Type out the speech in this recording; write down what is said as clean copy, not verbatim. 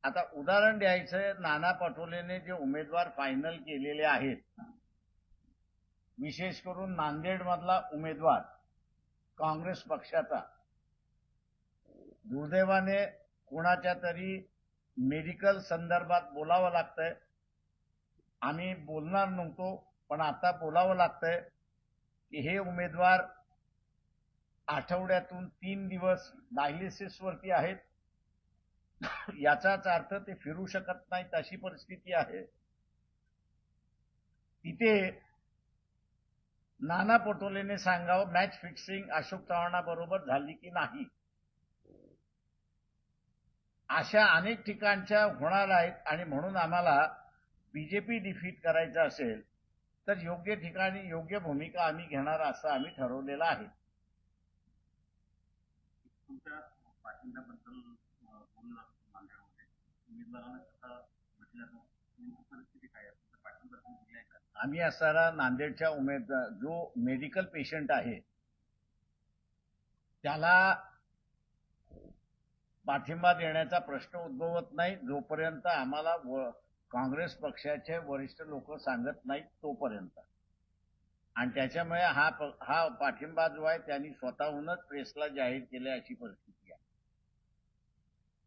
आता उदाहरण द्यायचं, नाना पटोलेने जे उमेदवार फायनल केलेले आहेत, विशेष करून नांदेड मधला उमेदवार काँग्रेस पक्षाचा, दुर्दैवाने कोणाच्या तरी मेडिकल संदर्भात बोलावं लागतंय. आम्ही बोलणार नव्हतो, पण आता बोलावं लागतंय की हे उमेदवार आठवड्यातून 3 दिवस डायलिसिस वरती आहेत. याचाच अर्थ ते फिरू शकत नाहीत अशी परिस्थिती आहे. तिथे नाना पटोलेने सांगावं मॅच फिक्सिंग अशोक चव्हाणाबरोबर झाली की नाही. अशा अनेक ठिकाणच्या होणार आहेत आणि म्हणून आम्हाला बीजेपी डिफीट करायचं असेल तर योग्य ठिकाणी योग्य भूमिका आम्ही घेणार असं आम्ही ठरवलेलं आहे. तुमच्या पाठिंब्याबद्दल बोललं नांदेडमध्ये उमेदवारांना कसा म्हटलं परिस्थिती काय आहे? पाठिंबा दिलाय का? आम्ही असणारा नांदेडच्या उमेदवार जो मेडिकल पेशंट आहे त्याला पाठिंबा देण्याचा प्रश्न उद्भवत नाही जोपर्यंत आम्हाला काँग्रेस पक्षाचे वरिष्ठ लोक सांगत नाहीत तोपर्यंत. आणि त्याच्यामुळे हा पाठिंबा जो आहे त्यांनी स्वतःहूनच प्रेसला जाहीर केला अशी परिस्थिती.